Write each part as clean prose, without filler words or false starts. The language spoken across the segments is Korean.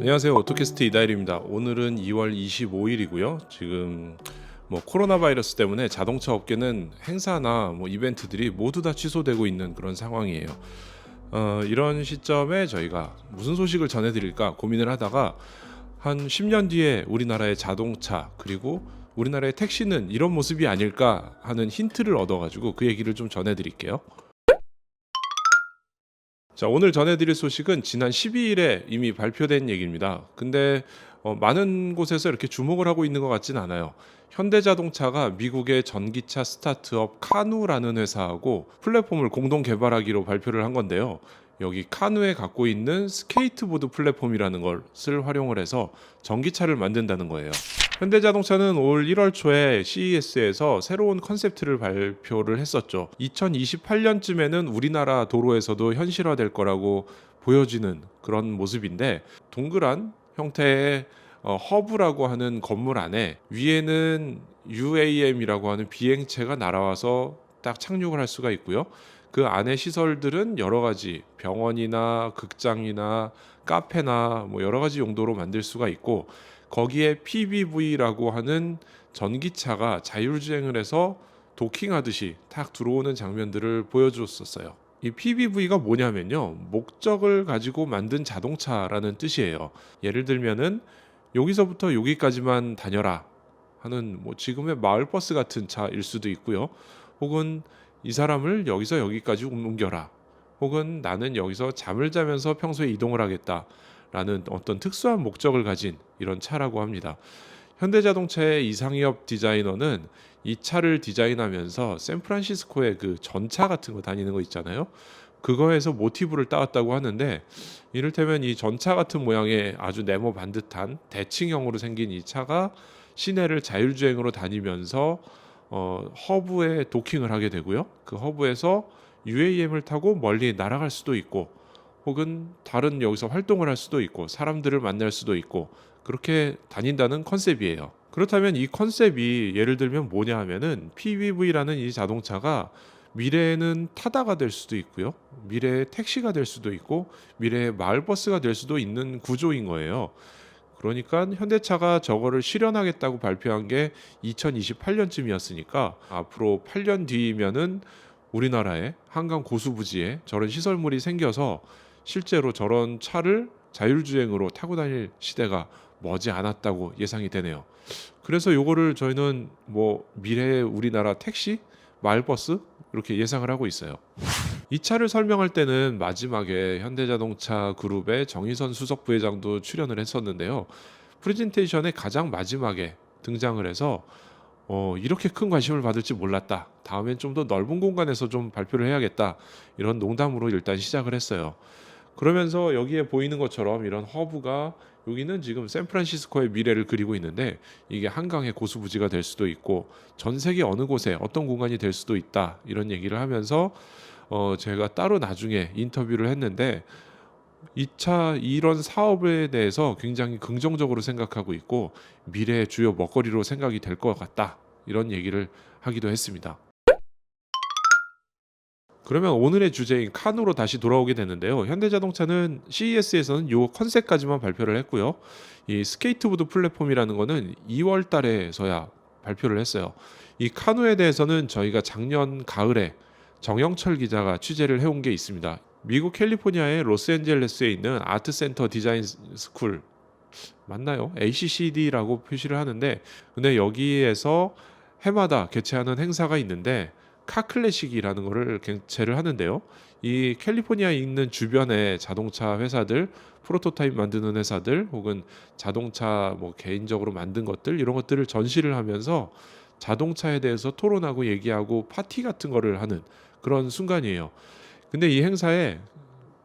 안녕하세요. 오토캐스트 이다일입니다. 오늘은 2월 25일이고요. 지금 코로나 바이러스 때문에 자동차 업계는 행사나 이벤트들이 모두 다 취소되고 있는 그런 상황이에요. 이런 시점에 저희가 무슨 소식을 전해드릴까 고민을 하다가 한 10년 뒤에 우리나라의 자동차 그리고 우리나라의 택시는 이런 모습이 아닐까 하는 힌트를 얻어가지고 그 얘기를 좀 전해드릴게요. 자, 오늘 전해드릴 소식은 지난 12일에 이미 발표된 얘기입니다. 근데 많은 곳에서 이렇게 주목을 하고 있는 것 같진 않아요. 현대자동차가 미국의 전기차 스타트업 카누라는 회사하고 플랫폼을 공동 개발하기로 발표를 한 건데요. 여기 카누에 갖고 있는 스케이트보드 플랫폼이라는 것을 활용을 해서 전기차를 만든다는 거예요. 현대자동차는 올 1월 초에 CES에서 새로운 컨셉트를 발표를 했었죠. 2028년쯤에는 우리나라 도로에서도 현실화될 거라고 보여지는 그런 모습인데, 동그란 형태의 허브라고 하는 건물 안에 위에는 UAM이라고 하는 비행체가 날아와서 딱 착륙을 할 수가 있고요. 그 안에 시설들은 여러 가지 병원이나 극장이나 카페나 여러 가지 용도로 만들 수가 있고, 거기에 PBV라고 하는 전기차가 자율주행을 해서 도킹하듯이 탁 들어오는 장면들을 보여줬었어요. 이 PBV가 뭐냐면요, 목적을 가지고 만든 자동차라는 뜻이에요. 예를 들면은 여기서부터 여기까지만 다녀라 하는 지금의 마을버스 같은 차일 수도 있고요. 혹은 이 사람을 여기서 여기까지 옮겨라. 혹은 나는 여기서 잠을 자면서 평소에 이동을 하겠다 라는 어떤 특수한 목적을 가진 이런 차라고 합니다. 현대자동차의 이상엽 디자이너는 이 차를 디자인하면서 샌프란시스코의 그 전차 같은 거 다니는 거 있잖아요. 그거에서 모티브를 따왔다고 하는데, 이를테면 이 전차 같은 모양의 아주 네모 반듯한 대칭형으로 생긴 이 차가 시내를 자율주행으로 다니면서 허브에 도킹을 하게 되고요. 그 허브에서 UAM을 타고 멀리 날아갈 수도 있고, 혹은 다른 여기서 활동을 할 수도 있고, 사람들을 만날 수도 있고, 그렇게 다닌다는 컨셉이에요. 그렇다면 이 컨셉이 예를 들면 뭐냐 하면은, PBV라는 이 자동차가 미래에는 타다가 될 수도 있고요, 미래의 택시가 될 수도 있고, 미래의 마을버스가 될 수도 있는 구조인 거예요. 그러니까 현대차가 저거를 실현하겠다고 발표한 게 2028년쯤이었으니까 앞으로 8년 뒤면은 우리나라의 한강 고수부지에 저런 시설물이 생겨서 실제로 저런 차를 자율주행으로 타고 다닐 시대가 머지 않았다고 예상이 되네요. 그래서 요거를 저희는 미래의 우리나라 택시, 마을버스 이렇게 예상을 하고 있어요. 이 차를 설명할 때는 마지막에 현대자동차 그룹의 정의선 수석 부회장도 출연을 했었는데요. 프레젠테이션의 가장 마지막에 등장을 해서 이렇게 큰 관심을 받을지 몰랐다. 다음엔 좀 더 넓은 공간에서 좀 발표를 해야겠다. 이런 농담으로 일단 시작을 했어요. 그러면서 여기에 보이는 것처럼 이런 허브가, 여기는 지금 샌프란시스코의 미래를 그리고 있는데, 이게 한강의 고수부지가 될 수도 있고 전 세계 어느 곳에 어떤 공간이 될 수도 있다, 이런 얘기를 하면서 제가 따로 나중에 인터뷰를 했는데, 이 차 이런 사업에 대해서 굉장히 긍정적으로 생각하고 있고 미래의 주요 먹거리로 생각이 될 것 같다, 이런 얘기를 하기도 했습니다. 그러면 오늘의 주제인 칸으로 다시 돌아오게 되는데요. 현대자동차는 CES에서는 요 컨셉까지만 발표를 했고요. 이 스케이트보드 플랫폼이라는 거는 2월 달에서야 발표를 했어요. 이 카누에 대해서는 저희가 작년 가을에 정영철 기자가 취재를 해온 게 있습니다. 미국 캘리포니아의 로스앤젤레스에 있는 아트센터 디자인 스쿨, 맞나요? ACCD라고 표시를 하는데, 근데 여기에서 해마다 개최하는 행사가 있는데 카클래식이라는 거를 개최를 하는데요. 이 캘리포니아에 있는 주변의 자동차 회사들, 프로토타입 만드는 회사들, 혹은 자동차 개인적으로 만든 것들, 이런 것들을 전시를 하면서 자동차에 대해서 토론하고 얘기하고 파티 같은 거를 하는 그런 순간이에요. 근데 이 행사에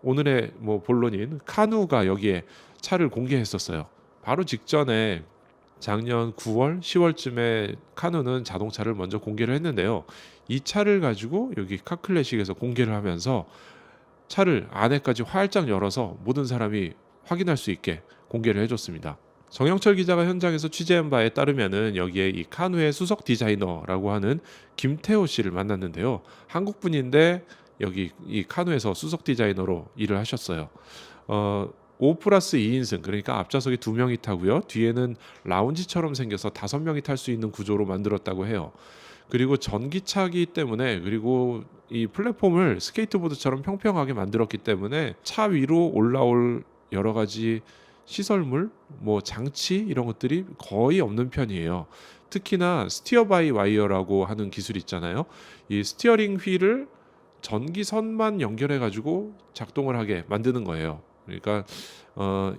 오늘의 본론인 카누가 여기에 차를 공개했었어요. 바로 직전에 작년 9월, 10월쯤에 카누는 자동차를 먼저 공개를 했는데요. 이 차를 가지고 여기 카클래식에서 공개를 하면서 차를 안에까지 활짝 열어서 모든 사람이 확인할 수 있게 공개를 해줬습니다. 정영철 기자가 현장에서 취재한 바에 따르면은 여기에 이 카누의 수석 디자이너라고 하는 김태호 씨를 만났는데요. 한국 분인데 여기 이 카누에서 수석 디자이너로 일을 하셨어요. 5+2인승, 그러니까 앞좌석에 2명이 타고요. 뒤에는 라운지처럼 생겨서 5명이 탈 수 있는 구조로 만들었다고 해요. 그리고 전기차기 때문에, 그리고 이 플랫폼을 스케이트보드처럼 평평하게 만들었기 때문에 차 위로 올라올 여러 가지 시설물, 뭐 장치 이런 것들이 거의 없는 편이에요. 특히나 스티어 바이 와이어라고 하는 기술이 있잖아요. 이 스티어링 휠을 전기선만 연결해 가지고 작동을 하게 만드는 거예요. 그러니까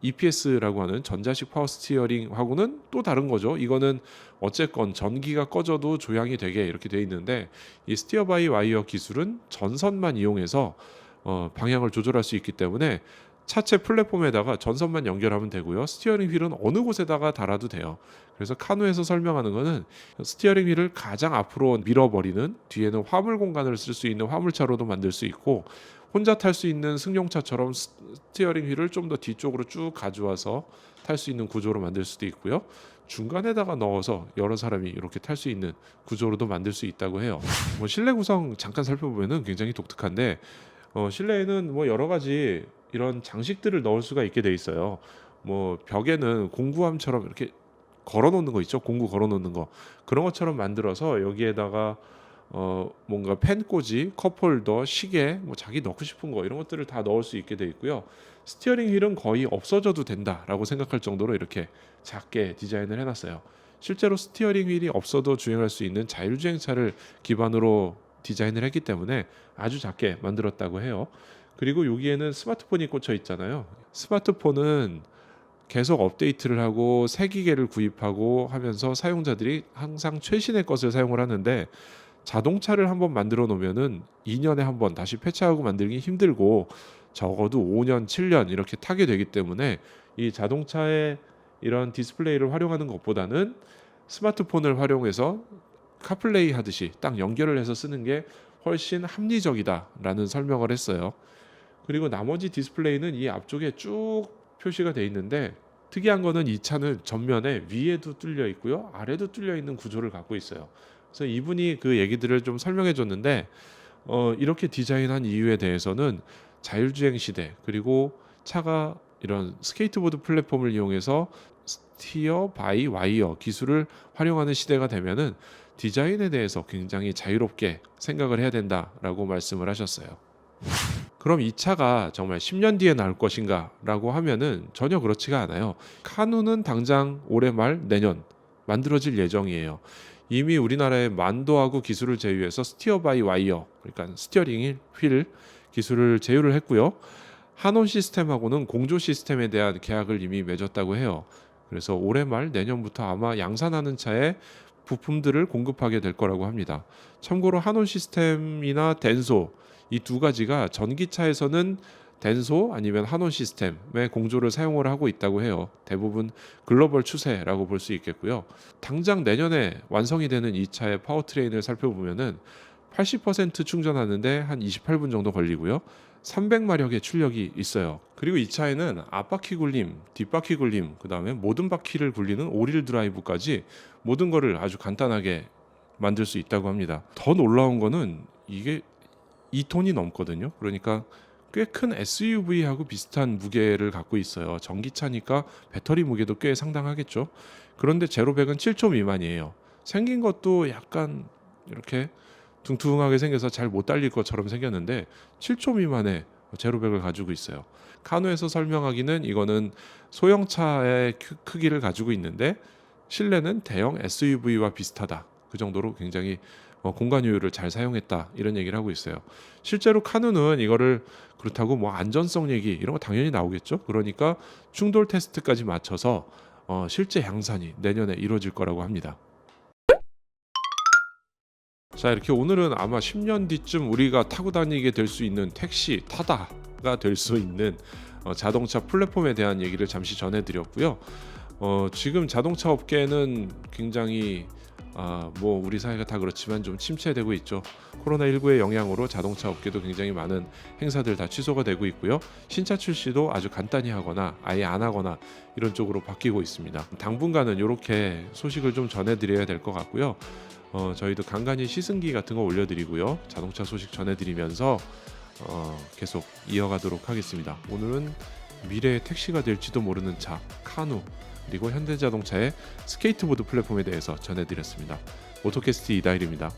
EPS라고 하는 전자식 파워 스티어링하고는 또 다른 거죠. 이거는 어쨌건 전기가 꺼져도 조향이 되게 이렇게 돼 있는데, 이 스티어 바이 와이어 기술은 전선만 이용해서 방향을 조절할 수 있기 때문에 차체 플랫폼에다가 전선만 연결하면 되고요. 스티어링 휠은 어느 곳에다가 달아도 돼요. 그래서 카누에서 설명하는 거는 스티어링 휠을 가장 앞으로 밀어버리는, 뒤에는 화물 공간을 쓸 수 있는 화물차로도 만들 수 있고, 혼자 탈 수 있는 승용차처럼 스티어링 휠을 좀 더 뒤쪽으로 쭉 가져와서 탈 수 있는 구조로 만들 수도 있고요. 중간에다가 넣어서 여러 사람이 이렇게 탈 수 있는 구조로도 만들 수 있다고 해요. 뭐 실내 구성 잠깐 살펴보면은 굉장히 독특한데, 실내에는 뭐 여러 가지 이런 장식들을 넣을 수가 있게 돼 있어요. 뭐 벽에는 공구함처럼 이렇게 걸어 놓는 거 있죠. 공구 걸어 놓는 거. 그런 것처럼 만들어서 여기에다가 뭔가 펜꽂이, 컵홀더, 시계, 뭐 자기 넣고 싶은 거 이런 것들을 다 넣을 수 있게 돼 있고요. 스티어링 휠은 거의 없어져도 된다라고 생각할 정도로 이렇게 작게 디자인을 해놨어요. 실제로 스티어링 휠이 없어도 주행할 수 있는 자율주행차를 기반으로 디자인을 했기 때문에 아주 작게 만들었다고 해요. 그리고 여기에는 스마트폰이 꽂혀 있잖아요. 스마트폰은 계속 업데이트를 하고 새 기계를 구입하고 하면서 사용자들이 항상 최신의 것을 사용을 하는데, 자동차를 한번 만들어 놓으면은 2년에 한 번 다시 패치하고 만들기 힘들고 적어도 5년, 7년 이렇게 타게 되기 때문에 이 자동차의 이런 디스플레이를 활용하는 것보다는 스마트폰을 활용해서 카플레이 하듯이 딱 연결을 해서 쓰는 게 훨씬 합리적이다라는 설명을 했어요. 그리고 나머지 디스플레이는 이 앞쪽에 쭉 표시가 돼 있는데, 특이한 거는 이 차는 전면에 위에도 뚫려 있고요, 아래도 뚫려 있는 구조를 갖고 있어요. 그래서 이분이 그 얘기들을 좀 설명해 줬는데, 이렇게 디자인한 이유에 대해서는 자율주행 시대, 그리고 차가 이런 스케이트보드 플랫폼을 이용해서 스티어 바이 와이어 기술을 활용하는 시대가 되면은 디자인에 대해서 굉장히 자유롭게 생각을 해야 된다라고 말씀을 하셨어요. 그럼 이 차가 정말 10년 뒤에 나올 것인가 라고 하면은 전혀 그렇지가 않아요. 카누는 당장 올해 말 내년 만들어질 예정이에요. 이미 우리나라의 만도하고 기술을 제휴해서 스티어 바이 와이어, 그러니까 스티어링 휠 기술을 제휴를 했고요. 하논 시스템하고는 공조 시스템에 대한 계약을 이미 맺었다고 해요. 그래서 올해 말 내년부터 아마 양산하는 차에 부품들을 공급하게 될 거라고 합니다. 참고로 하논 시스템이나 덴소, 이 두 가지가 전기차에서는 덴소 아니면 하논 시스템의 공조를 사용을 하고 있다고 해요. 대부분 글로벌 추세라고 볼 수 있겠고요. 당장 내년에 완성이 되는 이 차의 파워트레인을 살펴보면은 80% 충전하는데 한 28분 정도 걸리고요. 300마력의 출력이 있어요. 그리고 이 차에는 앞바퀴 굴림, 뒷바퀴 굴림, 그다음에 모든 바퀴를 굴리는 오릴 드라이브까지 모든 거를 아주 간단하게 만들 수 있다고 합니다. 더 놀라운 거는 이게 2톤이 넘거든요. 그러니까 꽤 큰 SUV하고 비슷한 무게를 갖고 있어요. 전기차니까 배터리 무게도 꽤 상당하겠죠. 그런데 제로백은 7초 미만이에요. 생긴 것도 약간 이렇게 둥퉁하게 생겨서 잘 못 달릴 것처럼 생겼는데 7초 미만의 제로백을 가지고 있어요. 카누에서 설명하기는 이거는 소형차의 크기를 가지고 있는데 실내는 대형 SUV와 비슷하다. 그 정도로 굉장히 공간 효율을 잘 사용했다, 이런 얘기를 하고 있어요. 실제로 카누는 이거를, 그렇다고 뭐 안전성 얘기 이런 거 당연히 나오겠죠. 그러니까 충돌 테스트까지 마쳐서 실제 양산이 내년에 이루어질 거라고 합니다. 자, 이렇게 오늘은 아마 10년 뒤쯤 우리가 타고 다니게 될 수 있는 택시 타다가 될 수 있는 자동차 플랫폼에 대한 얘기를 잠시 전해드렸고요. 지금 자동차 업계는 굉장히 뭐 우리 사회가 다 그렇지만 좀 침체되고 있죠. 코로나19의 영향으로 자동차 업계도 굉장히 많은 행사들 다 취소가 되고 있고요. 신차 출시도 아주 간단히 하거나 아예 안 하거나 이런 쪽으로 바뀌고 있습니다. 당분간은 이렇게 소식을 좀 전해드려야 될 것 같고요. 저희도 간간히 시승기 같은 거 올려드리고요. 자동차 소식 전해드리면서 계속 이어가도록 하겠습니다. 오늘은 미래의 택시가 될지도 모르는 차 카누, 그리고 현대자동차의 스케이트보드 플랫폼에 대해서 전해드렸습니다. 오토캐스트 이다일입니다.